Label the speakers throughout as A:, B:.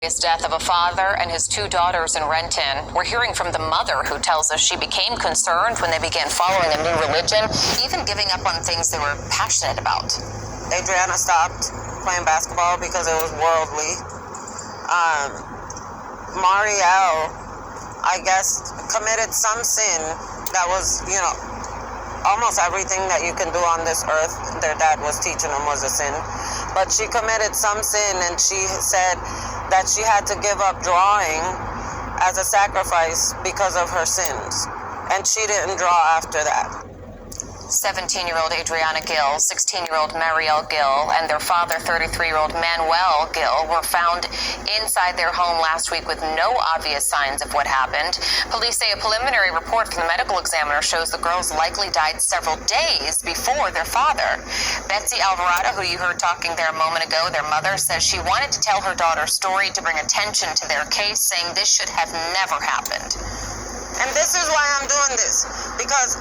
A: Death of a father and his two daughters in Renton. We're hearing from the mother who tells us she became concerned when they began following a new religion, even giving up on things they were passionate about.
B: Adriana stopped playing basketball because it was worldly. Marielle, I guess, committed some sin that was, almost everything that you can do on this earth, their dad was teaching them was a sin. But she committed some sin, and she said that she had to give up drawing as a sacrifice because of her sins. And she didn't draw after that.
A: 17-year-old Adriana Gill, 16-year-old Marielle Gill, and their father, 33-year-old Manuel Gill, were found inside their home last week with no obvious signs of what happened. Police say a preliminary report from the medical examiner shows the girls likely died several days before their father. Betsy Alvarado, who you heard talking there a moment ago, their mother, says she wanted to tell her daughter's story to bring attention to their case, saying this should have never happened.
B: And this is why I'm doing this, because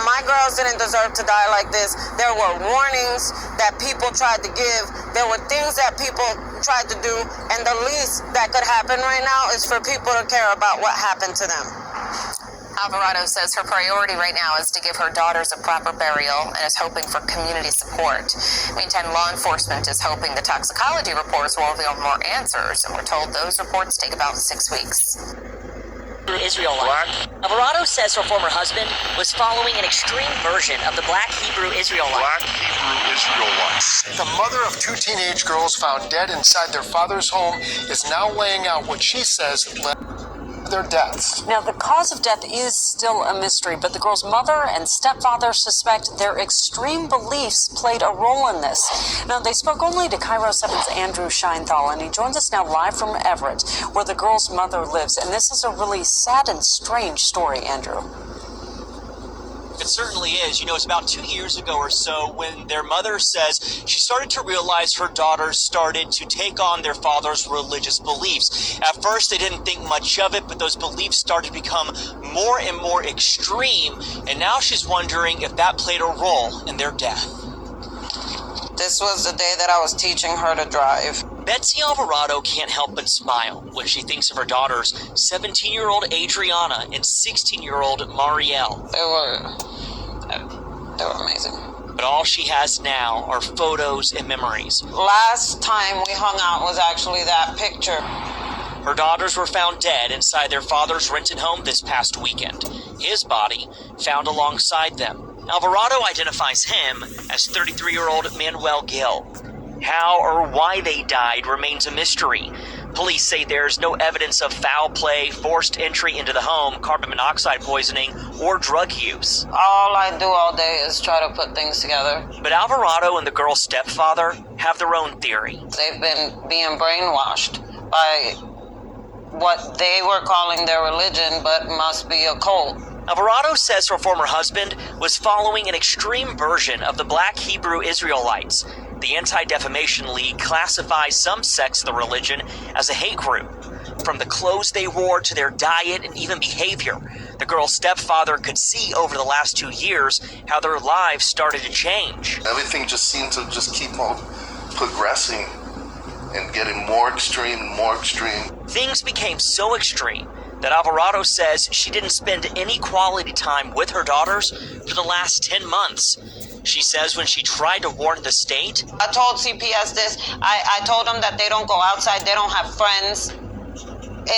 B: my girls didn't deserve to die like this. There were warnings that people tried to give. There were things that people tried to do, and the least that could happen right now is for people to care about what happened to them.
A: Alvarado says her priority right now is to give her daughters a proper burial and is hoping for community support. Meantime, law enforcement is hoping the toxicology reports will reveal more answers, and we're told those reports take about 6 weeks.
C: Israelite. Alvarado says her former husband was following an extreme version of the Black Hebrew Israelite.
D: The mother of two teenage girls found dead inside their father's home is now laying out what she says led to their deaths.
E: Now, the cause of death is still a mystery, but the girl's mother and stepfather suspect their extreme beliefs played a role in this. Now, they spoke only to Cairo 7's Andrew Scheinthal, and he joins us now live from Everett, where the girl's mother lives. And this is a really sad and strange story, Andrew.
F: It certainly is. It's about 2 years ago or so when their mother says she started to realize her daughters started to take on their father's religious beliefs. At first, they didn't think much of it, but those beliefs started to become more and more extreme, and now she's wondering if that played a role in their death.
B: This was the day that I was teaching her to drive.
F: Betsy Alvarado can't help but smile when she thinks of her daughters, 17-year-old Adriana and 16-year-old Marielle.
B: They were amazing.
F: But all she has now are photos and memories.
B: Last time we hung out was actually that picture.
F: Her daughters were found dead inside their father's rented home this past weekend. His body found alongside them. Alvarado identifies him as 33-year-old Manuel Gill. How or why they died remains a mystery. Police say there's no evidence of foul play, forced entry into the home, carbon monoxide poisoning, or drug use.
B: All I do all day is try to put things together.
F: But Alvarado and the girl's stepfather have their own theory.
B: They've been being brainwashed by what they were calling their religion, but must be a cult.
F: Alvarado says her former husband was following an extreme version of the Black Hebrew Israelites. The Anti-Defamation League classifies some sects of the religion as a hate group. From the clothes they wore to their diet and even behavior, the girl's stepfather could see over the last 2 years how their lives started to change.
G: Everything just seemed to just keep on progressing and getting more extreme and more extreme.
F: Things became so extreme that Alvarado says she didn't spend any quality time with her daughters for the last 10 months. She says when she tried to warn the state,
B: I told CPS this. I told them that they don't go outside, they don't have friends.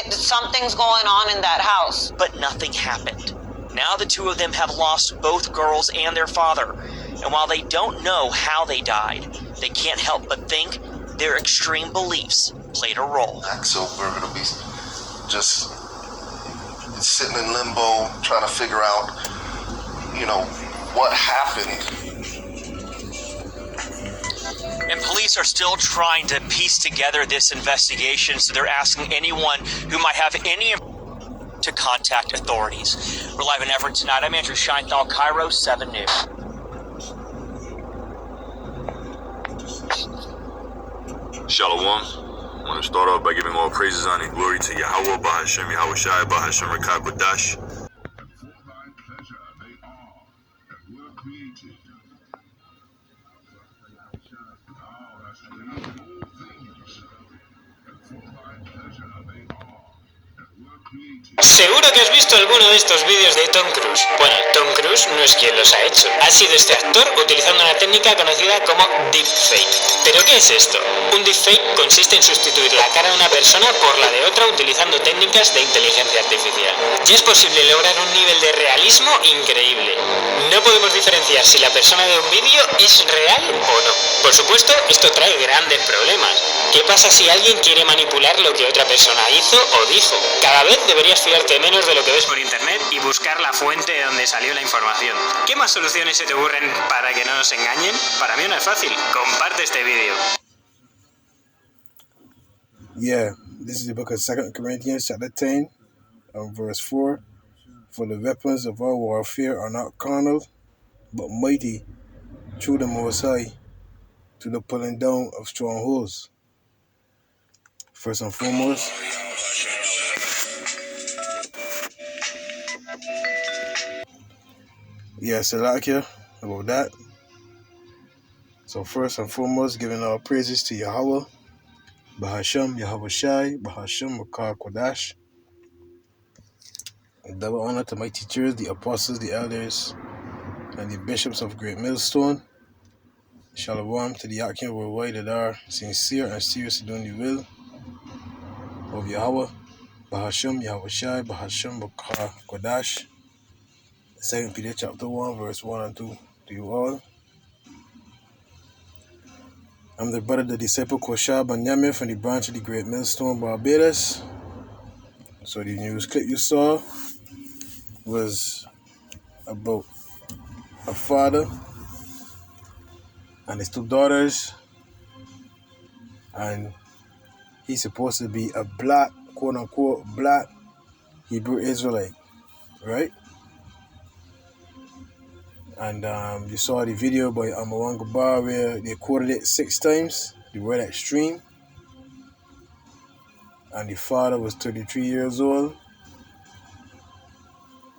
B: Something's going on in that house.
F: But nothing happened. Now the two of them have lost both girls and their father. And while they don't know how they died, they can't help but think their extreme beliefs played a role.
G: So we're going to be just sitting in limbo, trying to figure out, what happened.
F: And police are still trying to piece together this investigation, so they're asking anyone who might have any to contact authorities. We're live in Everett tonight. I'm Andrew Scheinthal, Cairo 7 News.
H: Shalom. I want to start off by giving all praises, honor, and glory to Yahweh, Bahashem, Yahweh Shai, Bahashem, Rakah, Kodash.
I: Seguro que has visto alguno de estos vídeos de Tom Cruise. Bueno, Tom Cruise no es quien los ha hecho. Ha sido este actor utilizando una técnica conocida como deepfake. ¿Pero qué es esto? Un deepfake consiste en sustituir la cara de una persona por la de otra utilizando técnicas de inteligencia artificial. Y es posible lograr un nivel de realismo increíble. No podemos diferenciar si la persona de un vídeo es real o no. Por supuesto, esto trae grandes problemas. ¿Qué pasa si alguien quiere manipular lo que otra persona hizo o dijo? Cada vez deberías fiarte menos de lo que ves por internet y buscar la fuente de donde salió la información. ¿Qué más soluciones se te ocurren para que no nos engañen? Para mí una es fácil. Comparte este vídeo.
J: Yeah, this is the book of 2 Corinthians chapter 10, verse 4. For the weapons of our warfare are not carnal, but mighty through the Most High, to the pulling down of strongholds. First and foremost, yeah, Salakia about that. So first and foremost, giving all praises to Yahweh, Bahasham, Yahweh Shai, Bahasham, Makar Kodash. Double honor to my teachers, the apostles, the elders, and the bishops of Great Millstone. Shalom to the Yakin worldwide that are sincere and serious in doing the will of Yahweh, Bahasham, Yahweh Shai, Bahasham, Makar Kodash. 2 Peter chapter 1, verse 1 and 2 to you all. I'm the brother, the disciple Koshab Banyame from the branch of the Great Millstone, Barbados. So the news clip you saw was about a father and his two daughters, and he's supposed to be a black, quote-unquote, black Hebrew Israelite, right? And you saw the video by Amawan Gabar where they quoted it 6 times, the word extreme. And the father was 33 years old.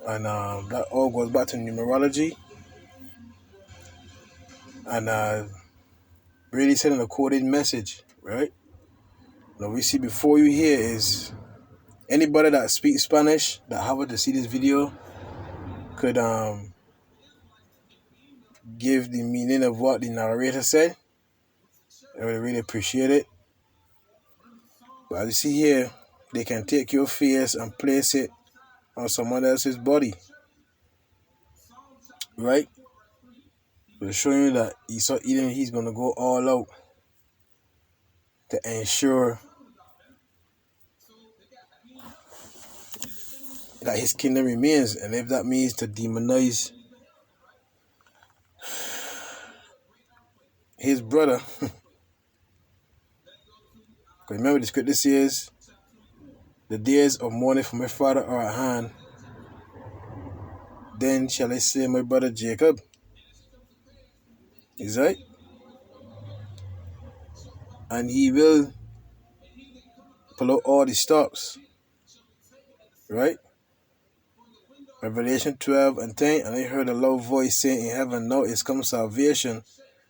J: And that all goes back to numerology. And really sending a coded message, right? Now we see before you here is anybody that speaks Spanish that happen to see this video could give the meaning of what the narrator said. I would really appreciate it. But as you see here, they can take your face and place it on someone else's body, right? But showing you that Esau Edom, he's going to go all out to ensure that his kingdom remains. And if that means to demonize his brother, because remember the scripture says, the days of mourning for my father are at hand. Then shall I slay my brother Jacob. Is right? And he will pull out all the stops. Right? Revelation 12 and 10. And I heard a loud voice saying in heaven, now is come salvation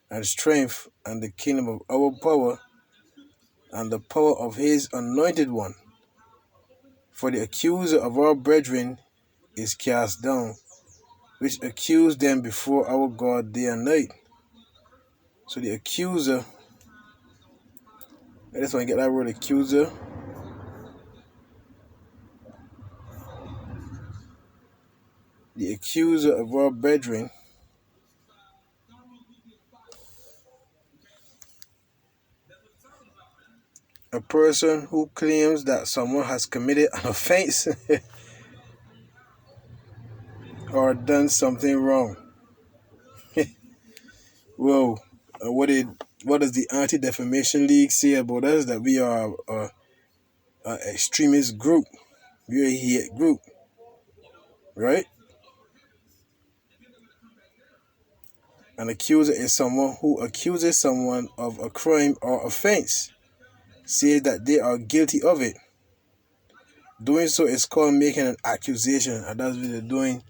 J: and strength and the kingdom of our power and the power of his anointed one. For the accuser of our brethren is cast down, which accused them before our God day and night. So the accuser, I just want to get that word accuser. The accuser of our brethren a person who claims that someone has committed an offense or done something wrong. Well, what does the Anti-Defamation League say about us? That we are an extremist group. We are a hate group, right? An accuser is someone who accuses someone of a crime or offense, says that they are guilty of it. Doing so is called making an accusation, and that's what they're doing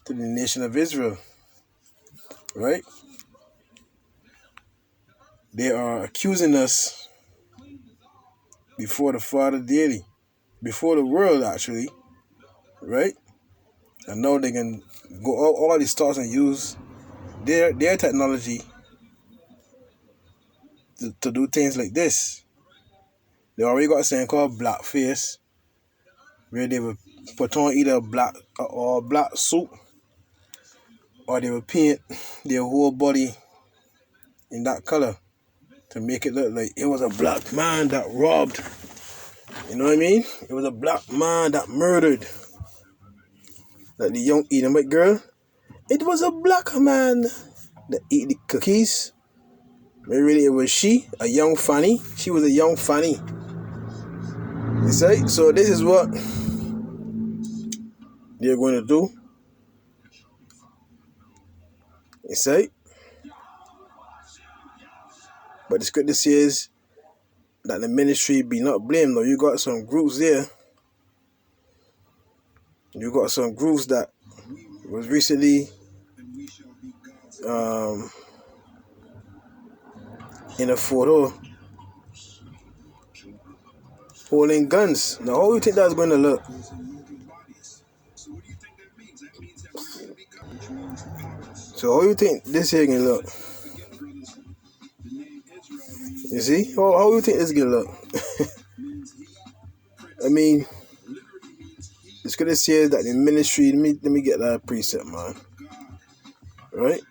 J: to the nation of Israel, right? They are accusing us before the Father daily, before the world actually, right? And now they can go all these stars and use their technology to do things like this. They already got something called blackface, where they would put on either a black suit, or they would paint their whole body in that color to make it look like it was a black man that robbed. You know what I mean? It was a black man that murdered. Like the young Edomite girl. It was a black man that ate the cookies. But really, it was she, a young Fanny. She was a young Fanny. You see? So this is what they're going to do. You see? But the scripture says that the ministry be not blamed. Now you got some groups there. You got some groups that was recently in a photo holding guns. Now how do you think that's going to look? So how do you think this here can look? You see? How do you think this can look? I mean, it's gonna say that the ministry. Let me get that precept, man. Right?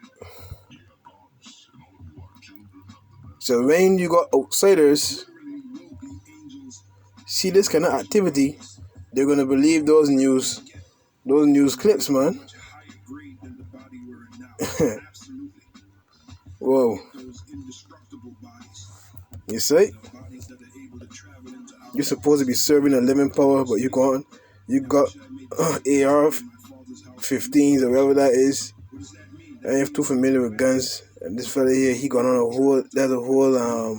J: So when you got outsiders see this kind of activity, they're gonna believe those news clips, man. Whoa. You see? You're supposed to be serving a living power, but you got AR-15s or whatever that is. I ain't too familiar with guns. And this fella here, he got on there's a whole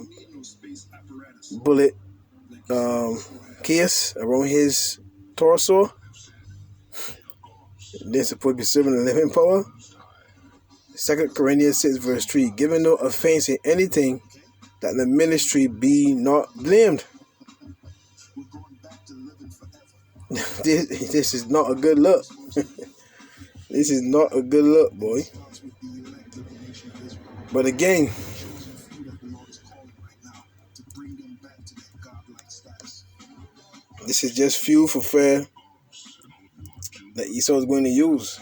J: bullet case around his torso. They're supposed to be serving a living power. 2 Corinthians 6 verse 3, giving no offense in anything, that the ministry be not blamed. This is not a good look. This is not a good look, boy. But again, this is just fuel for fire that Esau is going to use.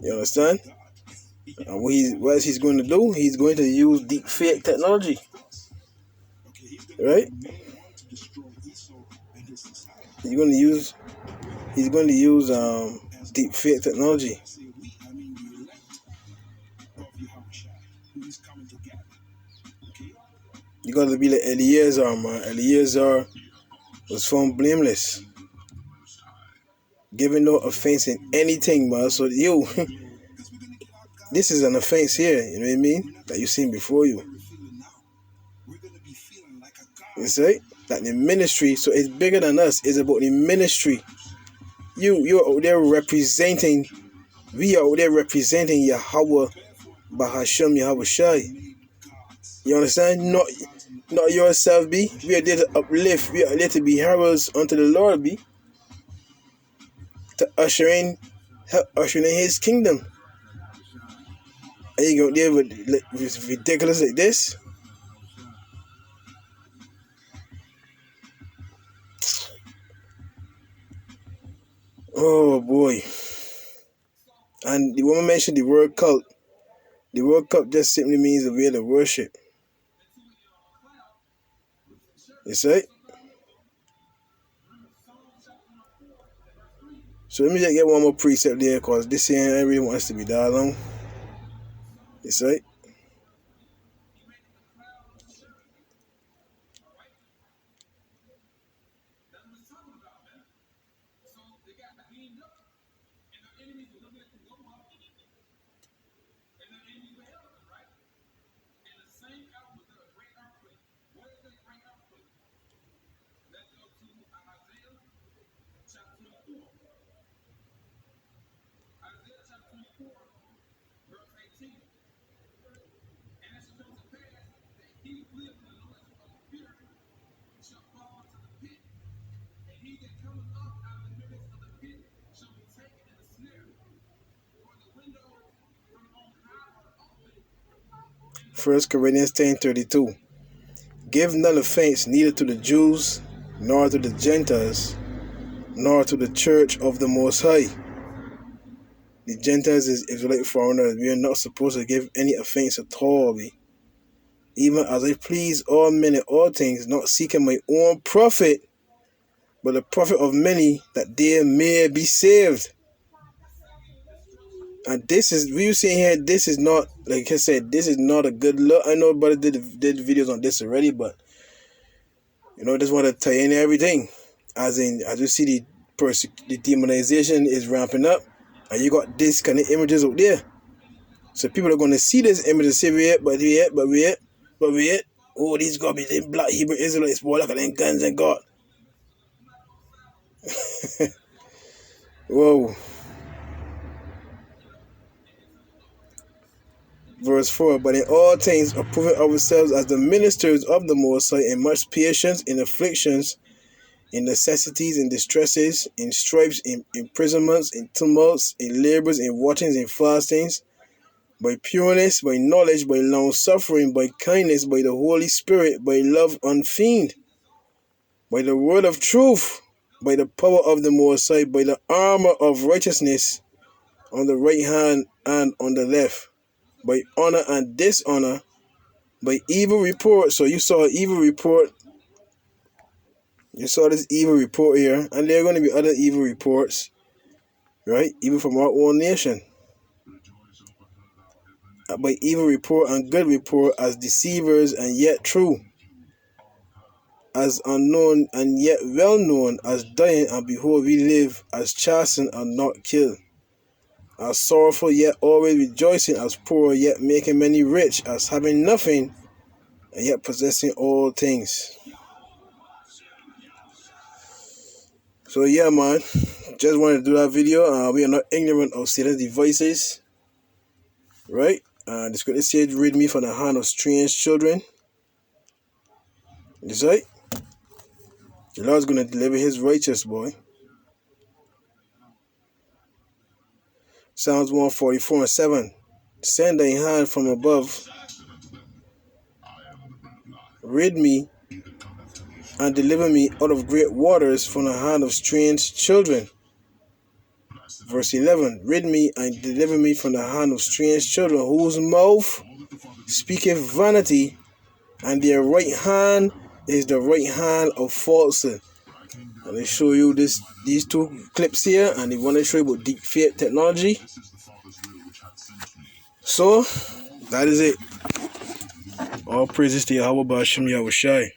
J: You understand? And what he's going to do? He's going to use deep fake technology, right? He's going to use deep fake technology. You got to be like Eliezer, man. Eliezer was found blameless, giving no offense in anything, man. So this is an offense here. You know what I mean? That you've seen before you. You see? That the ministry, so it's bigger than us. It's about the ministry. You're out there representing. We are out there representing Yahweh, Bahashem Yahweh Shai. You understand? Not yourself, be. We are there to uplift. We are there to be heralds unto the Lord, be. To usher in His kingdom. And you go there with ridiculous like this. Oh boy. And the woman mentioned the word cult. The word cult just simply means a way to worship. You see? So let me just get one more precept there, because this here I really want us to be that long. You see? 1 Corinthians 10:32. Give none offense neither to the Jews, nor to the Gentiles, nor to the church of the Most High. The Gentiles is Israelite foreigners. We are not supposed to give any offense at all. Even as I please all men in all things, not seeking my own profit, but the profit of many, that they may be saved. And this is, we saying here, this is not, like I said, this is not a good look. I know everybody did videos on this already, but, you know, I just want to tie in everything. As you see, the demonization is ramping up, and you got this kind of images out there. So people are going to see this image and say, wait. Oh, these got to be them black Hebrew Israelites, boy, look at them guns and God. Whoa. Verse 4, but in all things approving ourselves as the ministers of the Most High, in much patience, in afflictions, in necessities, in distresses, in stripes, in imprisonments, in tumults, in labors, in watchings, in fastings, by pureness, by knowledge, by long suffering, by kindness, by the Holy Spirit, by love unfeigned, by the word of truth, by the power of the Most High, by the armor of righteousness on the right hand and on the left, by honor and dishonor, by evil report. So you saw an evil report. You saw this evil report here, and there are going to be other evil reports, right? Even from our own nation. By evil report and good report, as deceivers and yet true, as unknown and yet well known, as dying and behold we live, as chastened and not killed, as sorrowful yet always rejoicing, as poor yet making many rich, as having nothing and yet possessing all things. So yeah, man, just wanted to do that video. We are not ignorant of Satan's devices, right? The scripture says, rid me from the hand of strange children. That's right. The Lord's going to deliver his righteous, boy. Psalms 144:7. Send thy hand from above. Rid me and deliver me out of great waters, from the hand of strange children. Verse 11. Rid me and deliver me from the hand of strange children, whose mouth speaketh vanity, and their right hand is the right hand of falsehood. And they show you these two clips here, and they want to show you about deep fake technology. So that is it. All praises to Yahweh Ba'ashem Yahushai.